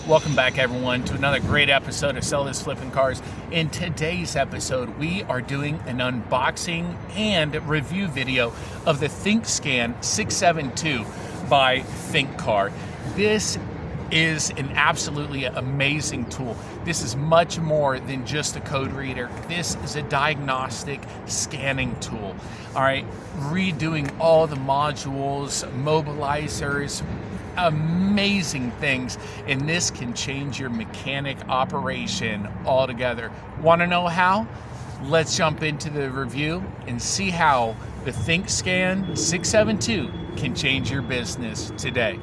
Welcome back, everyone, to another great episode of Sell This Flipping Cars. In today's episode, we are doing an unboxing and review video of the ThinkScan 672 by ThinkCar. This is an absolutely amazing tool. This is much more than just a code reader. This is a diagnostic scanning tool. All right, redoing all the modules, mobilizers, amazing things, and this can change your mechanic operation altogether. Want to know how? Let's jump into the review and see how the ThinkScan 672 can change your business today.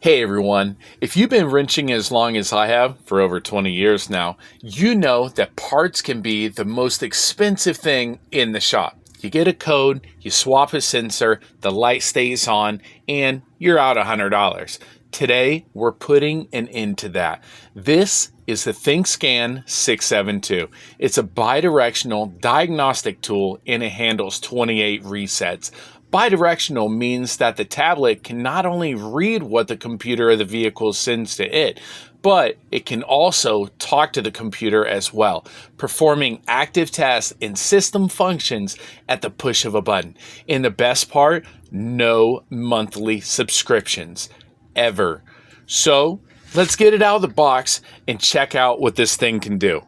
Hey everyone, if you've been wrenching as long as I have, for over 20 years now, you know that parts can be the most expensive thing in the shop. You get a code, you swap a sensor, the light stays on, and you're out $100. Today, we're putting an end to that. This is the ThinkScan 672. It's a bi-directional diagnostic tool, and it handles 28 resets. Bi-directional means that the tablet can not only read what the computer of the vehicle sends to it, but it can also talk to the computer as well, performing active tests and system functions at the push of a button. And the best part, no monthly subscriptions, ever. So let's get it out of the box and check out what this thing can do.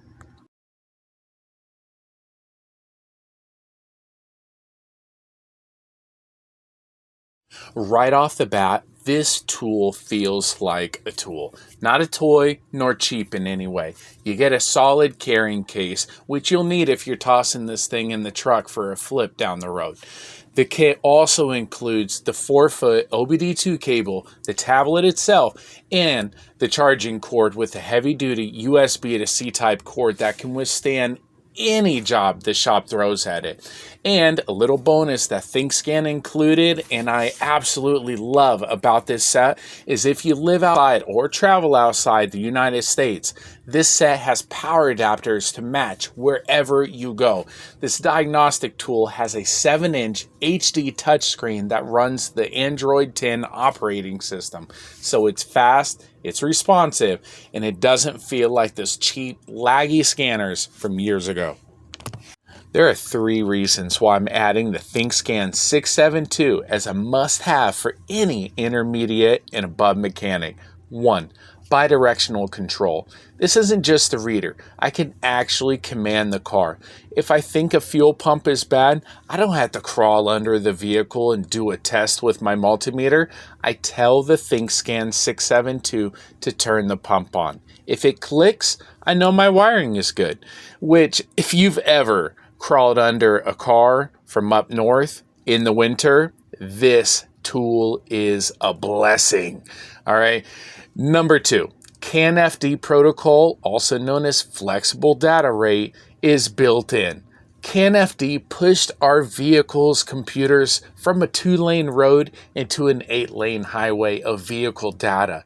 Right off the bat, this tool feels like a tool. Not a toy, nor cheap in any way. You get a solid carrying case, which you'll need if you're tossing this thing in the truck for a flip down the road. The kit also includes the 4-foot OBD2 cable, the tablet itself, and the charging cord with a heavy-duty USB to C-type cord that can withstand any job the shop throws at it. And a little bonus that ThinkScan included, and I absolutely love about this set, is if you live outside or travel outside the United States, this set has power adapters to match wherever you go. This diagnostic tool has a 7-inch HD touchscreen that runs the Android 10 operating system. So it's fast, it's responsive, and it doesn't feel like those cheap, laggy scanners from years ago. There are 3 reasons why I'm adding the ThinkScan 672 as a must-have for any intermediate and above mechanic. 1. Bi-directional control. This isn't just a reader. I can actually command the car. If I think a fuel pump is bad, I don't have to crawl under the vehicle and do a test with my multimeter. I tell the ThinkScan 672 to turn the pump on. If it clicks, I know my wiring is good. Which, if you've ever crawled under a car from up north in the winter, this tool is a blessing. All right. Number 2, CAN-FD protocol, also known as flexible data rate, is built in. CAN-FD pushed our vehicle's computers from a 2-lane road into an 8-lane highway of vehicle data,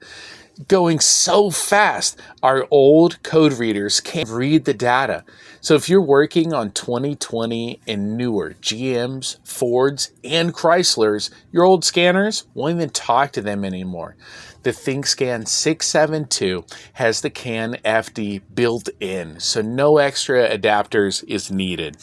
going so fast our old code readers can't read the data. So if you're working on 2020 and newer GMs, Fords, and Chryslers, your old scanners won't even talk to them anymore. The ThinkScan 672 has the CAN-FD built in, so no extra adapters is needed.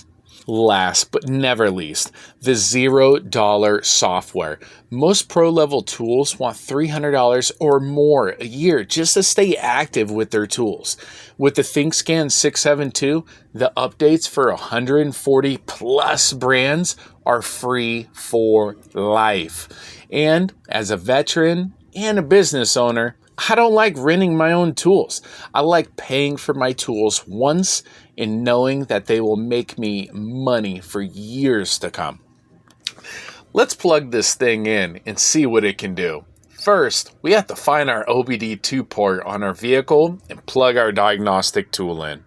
Last but never least, the $0 software. Most pro-level tools want $300 or more a year just to stay active with their tools. With the ThinkScan 672, the updates for 140 plus brands are free for life. And as a veteran and a business owner, I don't like renting my own tools. I like paying for my tools once and knowing that they will make me money for years to come. Let's plug this thing in and see what it can do. First, we have to find our OBD2 port on our vehicle and plug our diagnostic tool in.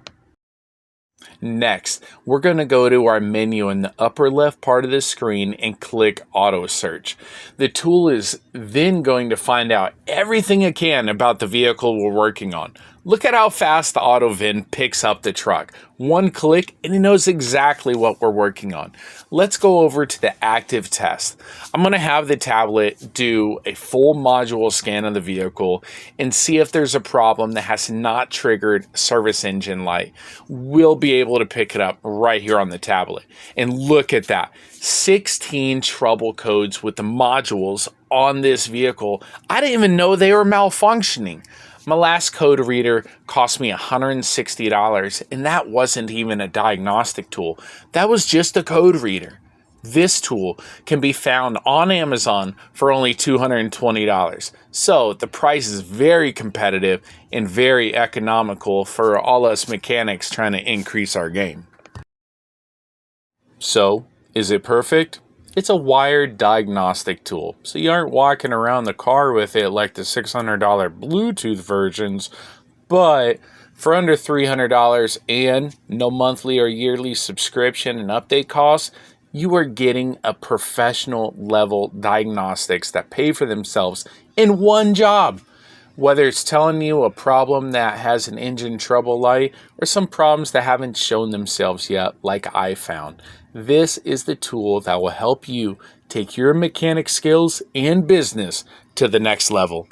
Next, we're going to go to our menu in the upper left part of the screen and click Auto Search. The tool is then going to find out everything it can about the vehicle we're working on. Look at how fast the AutoVIN picks up the truck. One click and it knows exactly what we're working on. Let's go over to the active test. I'm going to have the tablet do a full module scan of the vehicle and see if there's a problem that has not triggered service engine light. We'll be able to pick it up right here on the tablet. And look at that. 16 trouble codes with the modules on this vehicle. I didn't even know they were malfunctioning. My last code reader cost me $160, and that wasn't even a diagnostic tool. That was just a code reader. This tool can be found on Amazon for only $220. So the price is very competitive and very economical for all us mechanics trying to increase our game. So, is it perfect? It's a wired diagnostic tool, so you aren't walking around the car with it like the $600 Bluetooth versions, but for under $300 and no monthly or yearly subscription and update costs, you are getting a professional level diagnostics that pay for themselves in one job. Whether it's telling you a problem that has an engine trouble light or some problems that haven't shown themselves yet, like I found, this is the tool that will help you take your mechanic skills and business to the next level.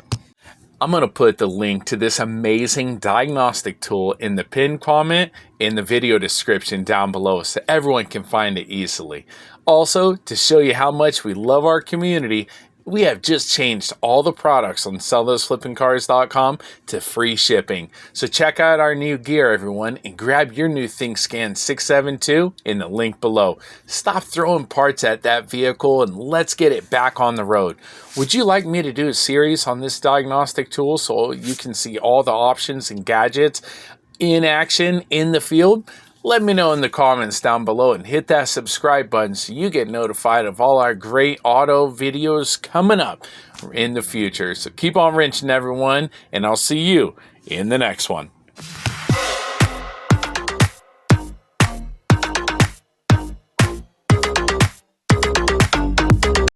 I'm going to put the link to this amazing diagnostic tool in the pinned comment in the video description down below so everyone can find it easily. Also, to show you how much we love our community, we have just changed all the products on sellthoseflippingcars.com to free shipping. So check out our new gear, everyone, and grab your new ThinkScan 672 in the link below. Stop throwing parts at that vehicle and let's get it back on the road. Would you like me to do a series on this diagnostic tool so you can see all the options and gadgets in action in the field? Let me know in the comments down below and hit that subscribe button so you get notified of all our great auto videos coming up in the future. So keep on wrenching, everyone, and I'll see you in the next one.